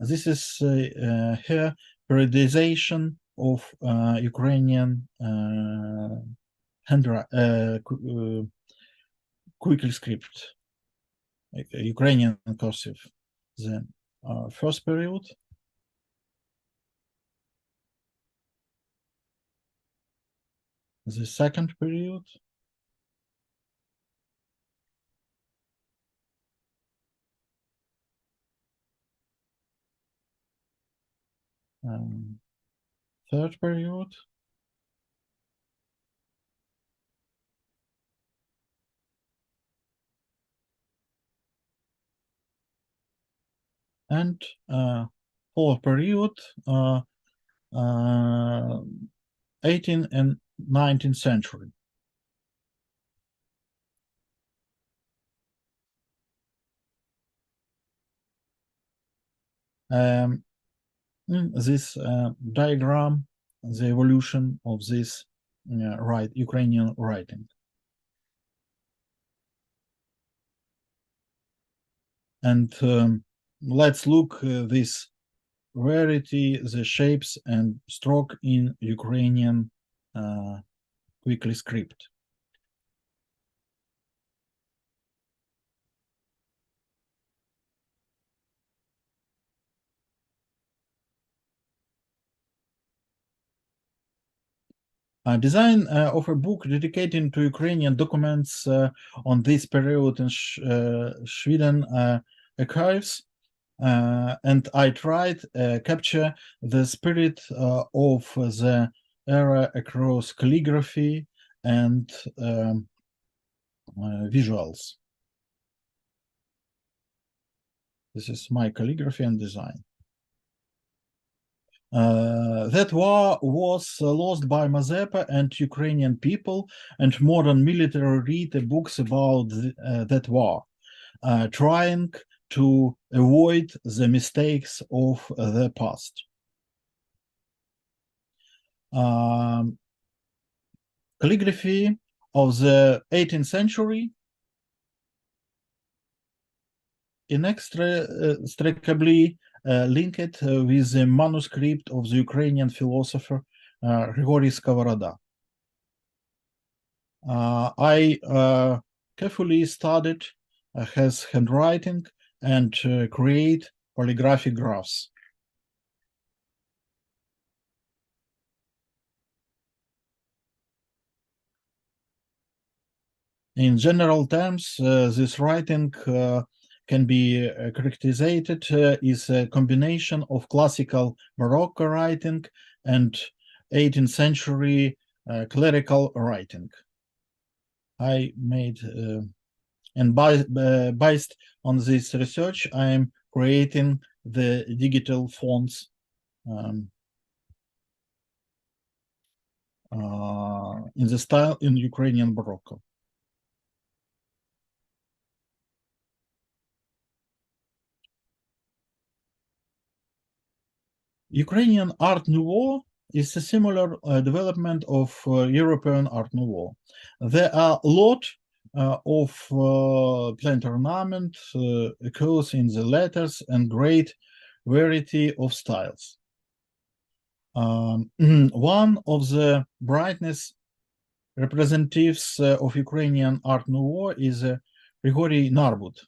This is her periodization of Ukrainian quickly script, Ukrainian cursive. The first period, the second period, third period, and fourth period, 18th and 19th century. This diagram, the evolution of this Ukrainian writing. And let's look this variety, the shapes and stroke in Ukrainian quickly script. Design of a book dedicated to Ukrainian documents on this period in Sweden archives, and I tried capture the spirit of the era across calligraphy and visuals. This is my calligraphy and design. That war was lost by Mazepa and Ukrainian people, and modern military read books about that war, trying to avoid the mistakes of the past. Calligraphy of the 18th century inextricably linked with the manuscript of the Ukrainian philosopher Grigory Skovoroda. I carefully studied his handwriting and create calligraphic graphs. In general terms, this writing can be characterized as a combination of classical Baroque writing and 18th century clerical writing. I made, and based on this research, I am creating the digital fonts in the style in Ukrainian Baroque. Ukrainian Art Nouveau is a similar development of European Art Nouveau. There are a lot of plant ornament occurs in the letters and great variety of styles. One of the brightness representatives of Ukrainian Art Nouveau is Grigory Narbut,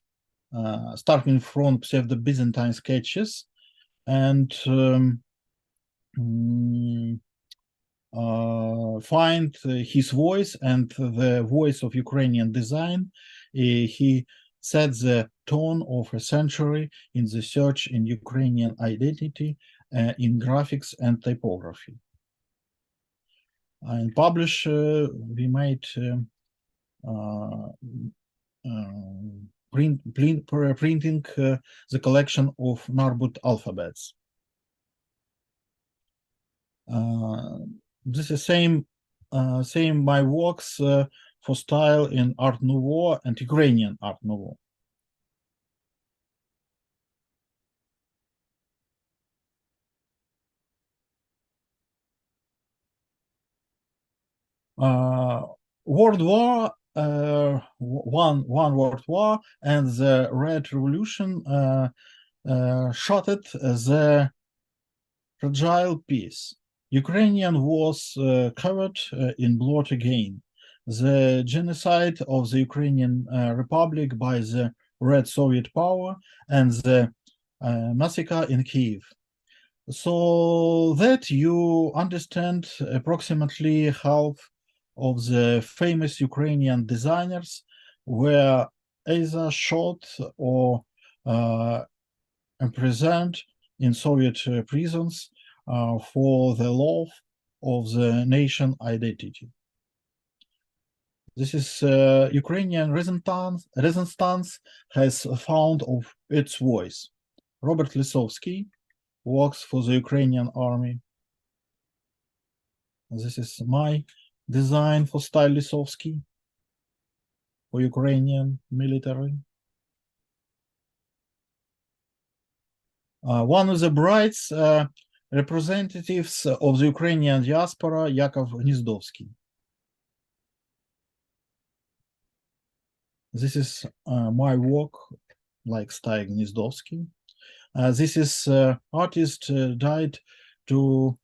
starting from pseudo-Byzantine sketches and find his voice and the voice of Ukrainian design. He set the tone of a century in the search in Ukrainian identity in graphics and typography. And publish, we made printing the collection of Narbut alphabets. This is same my works for style in Art Nouveau and Ukrainian Art Nouveau. World War, one World War and the Red Revolution shattered the fragile peace. Ukrainian was covered in blood again. The genocide of the Ukrainian Republic by the Red Soviet power and the massacre in Kyiv. So that you understand approximately half of the famous Ukrainian designers were either shot or imprisoned in Soviet prisons for the love of the nation identity. This is Ukrainian resistance has found of its voice. Robert Lisowski works for the Ukrainian army. This is my design for style Lisowski for Ukrainian military. One of the bride's representatives of the Ukrainian diaspora, Yakov Gnizdovsky. This is my work, like style Gnizdovsky. This is artist died to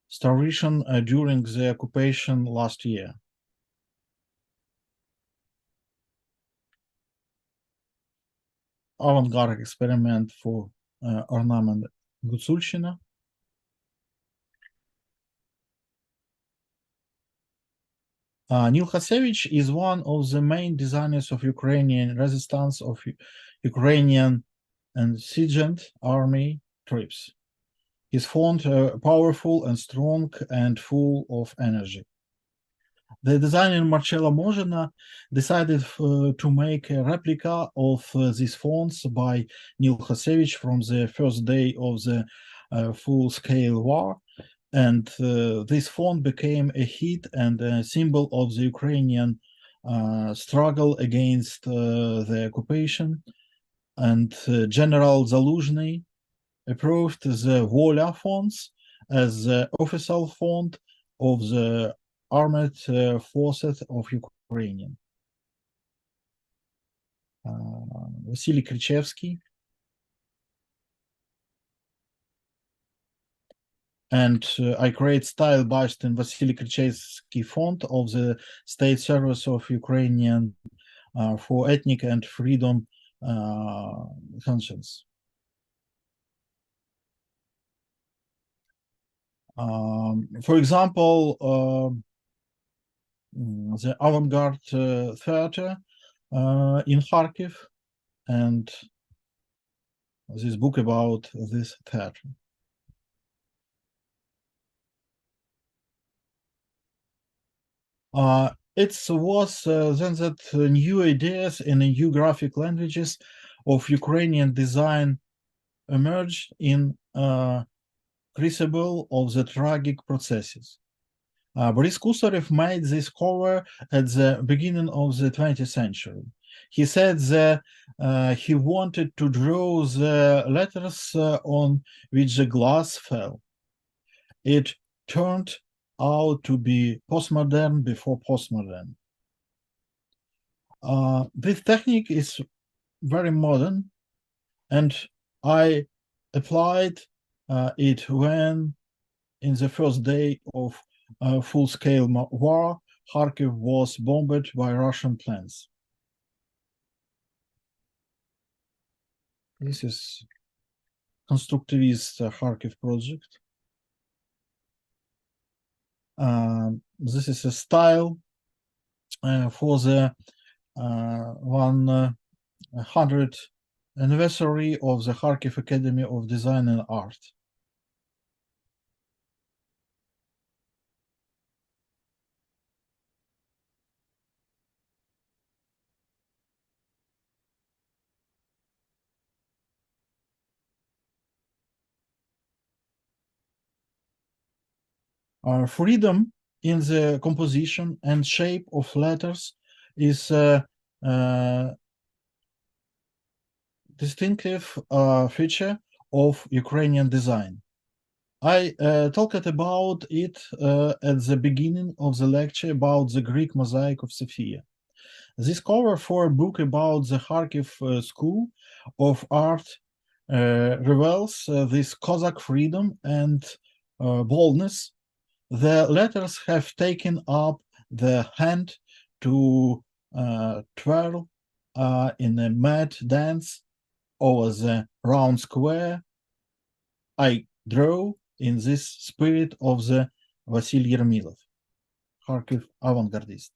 starvation during the occupation last year. Avant-garde experiment for ornament Gutsulshina. Nil Hasevich is one of the main designers of Ukrainian resistance of Ukrainian insurgent army troops. His font powerful and strong and full of energy. The designer Marcella Mozhina decided to make a replica of these fonts by Nil Hasevich from the first day of the full-scale war. And this font became a hit and a symbol of the Ukrainian struggle against the occupation. And General Zaluzhny approved the Vola fonts as the official font of the armed forces of Ukraine. Vasily Krichevsky. And I create style based in Vasily Krichevsky font of the State Service of Ukrainian for ethnic and freedom conscience. For example, the avant-garde theater in Kharkiv, and this book about this theater. It was then that new ideas and new graphic languages of Ukrainian design emerged in crucible of the tragic processes. Boris Kusarev made this cover at the beginning of the 20th century. He said that he wanted to draw the letters on which the glass fell. It turned out to be postmodern before postmodern. This technique is very modern, and I applied it when, in the first day of full-scale war, Kharkiv was bombed by Russian planes. This is constructivist Kharkiv project. This is a style for the 100th anniversary of the Kharkiv Academy of Design and Art. Freedom in the composition and shape of letters is a distinctive feature of Ukrainian design. I talked about it at the beginning of the lecture about the Greek mosaic of Sophia. This cover for a book about the Kharkiv School of Art reveals this Cossack freedom and boldness. The letters have taken up the hand to twirl in a mad dance over the round square. I draw in this spirit of the Vasily Yermilov, Kharkiv avant-gardist.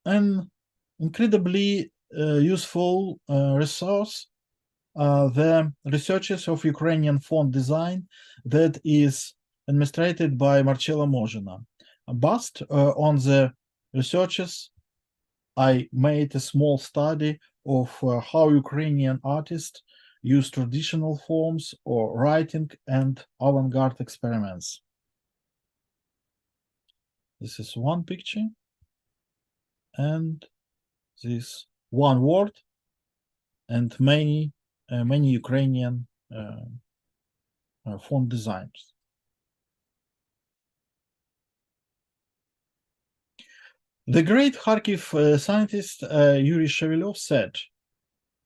An incredibly useful resource, the researches of Ukrainian font design that is administrated by Marcella Mozhina. Based on the researches, I made a small study of how Ukrainian artists use traditional forms or writing and avant-garde experiments. This is one picture, and this one word, and many Ukrainian font designs. The great Kharkiv scientist Yuri Shevelov said,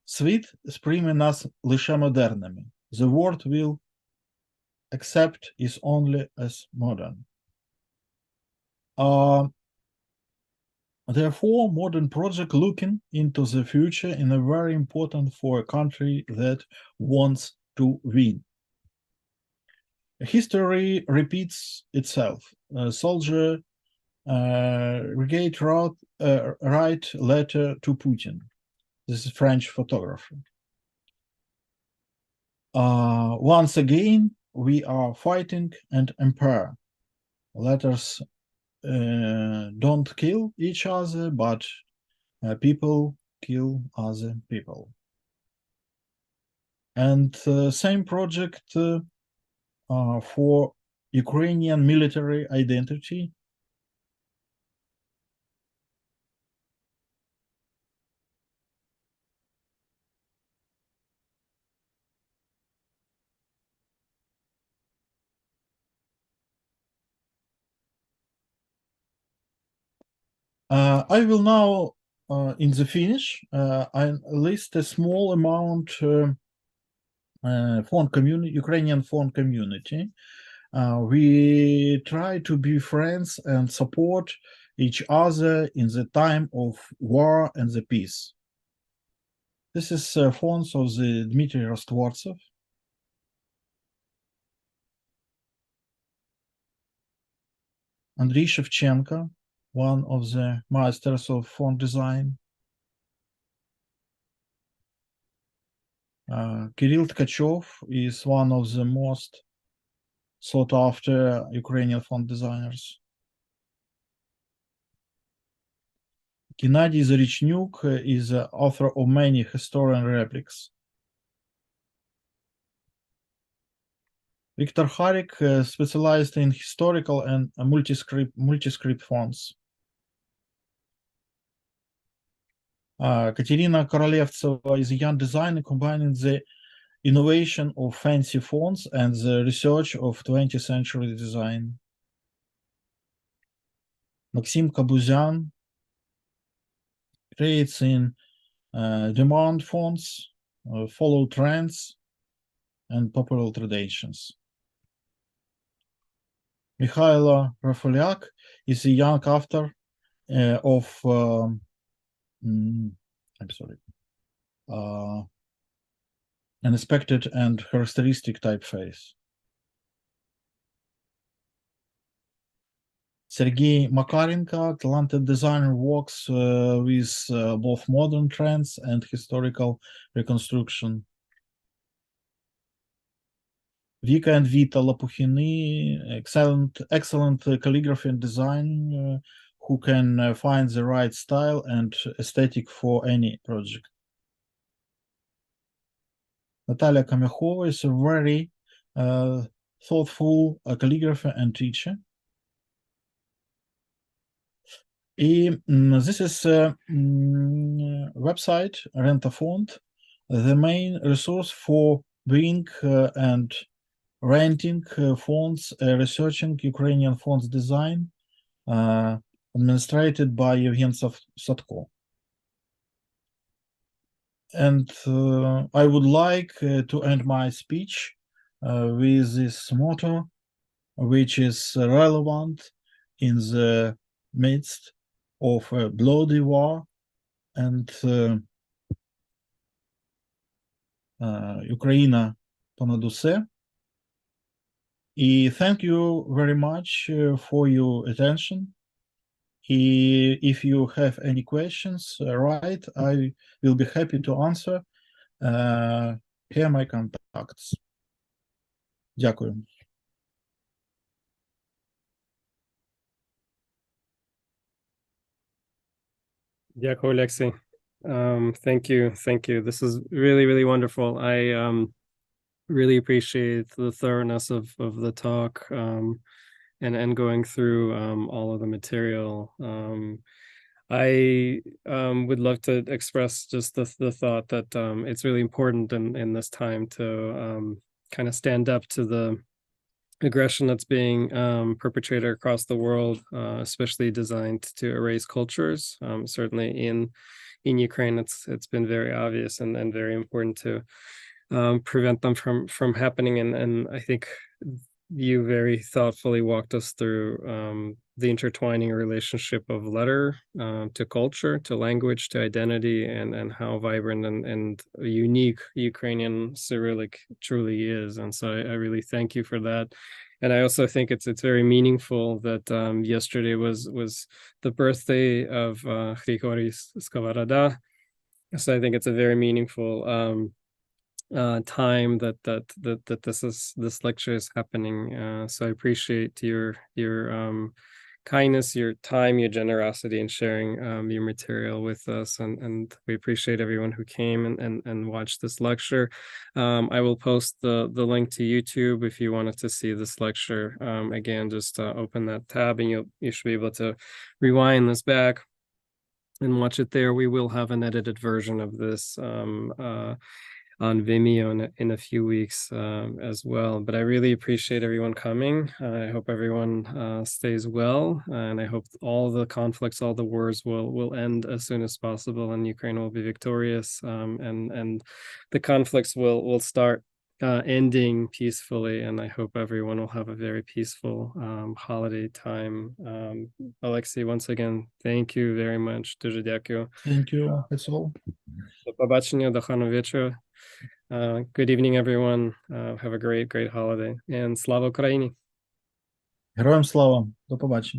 "Світ сприйме нас лише модерними. The world will accept is only as modern." Therefore, modern project looking into the future is very important for a country that wants to win. History repeats itself. A soldier write letter to Putin. This is French photographer. Once again, we are fighting and empire. Letters don't kill each other, but people kill other people. And same project for Ukrainian military identity. I will now, in the finish, I list a small amount font community, Ukrainian font community. We try to be friends and support each other in the time of war and the peace. This is fonts of the Dmitry Rostvortsev. Andriy Shevchenko, one of the masters of font design. Kirill Tkachev is one of the most sought after Ukrainian font designers. Gennady Zarychnyuk is the author of many historian replics. Viktor Harik specialized in historical and multi-script fonts. Katerina Korolevtseva is a young designer combining the innovation of fancy fonts and the research of 20th century design. Maxim Kabuzyan creates in demand fonts, follow trends, and popular traditions. Mikhailo Rafalyak is a young author of unexpected and characteristic typeface. Sergei Makarenko, talented designer, works with both modern trends and historical reconstruction. Vika and Vita Lapuchini, excellent calligraphy and design, who can find the right style and aesthetic for any project. Natalia Kamykhova is a very thoughtful calligrapher and teacher. This is a website, Rentafont, the main resource for buying and renting fonts, researching Ukrainian fonts design, administrated by Yevgen Sadko. And I would like to end my speech with this motto, which is relevant in the midst of a bloody war and Ukraine понад усе. Thank you very much for your attention. If you have any questions, right, I will be happy to answer. Here are my contacts. Дякую. Дякую, Oleksii. Thank you. This is really wonderful. I really appreciate the thoroughness of the talk, and going through all of the material. I would love to express just the thought that it's really important in this time to kind of stand up to the aggression that's being perpetrated across the world, especially designed to erase cultures. Certainly in Ukraine, it's been very obvious and very important to prevent them from happening. And I think you very thoughtfully walked us through the intertwining relationship of letter to culture, to language, to identity, and how vibrant and unique Ukrainian Cyrillic truly is. And so I really thank you for that. And I also think it's very meaningful that yesterday was the birthday of Grigoris Skovoroda. So I think it's a very meaningful time that this lecture is happening. So I appreciate your kindness, your time, your generosity in sharing your material with us, and we appreciate everyone who came and watched this lecture. I will post the link to YouTube if you wanted to see this lecture. Again, just open that tab and you should be able to rewind this back and watch it there. We will have an edited version of this on Vimeo in a few weeks as well. But I really appreciate everyone coming. I hope everyone stays well, and I hope all the conflicts, all the wars will end as soon as possible, and Ukraine will be victorious, and the conflicts will start ending peacefully. And I hope everyone will have a very peaceful holiday time. Oleksii, once again, thank you very much. Дуже дякую. Thank you. That's all. До побачення, до гарного вечора. Good evening, everyone. Have a great holiday. And Slava Ukraini. Героям слава. До побачення.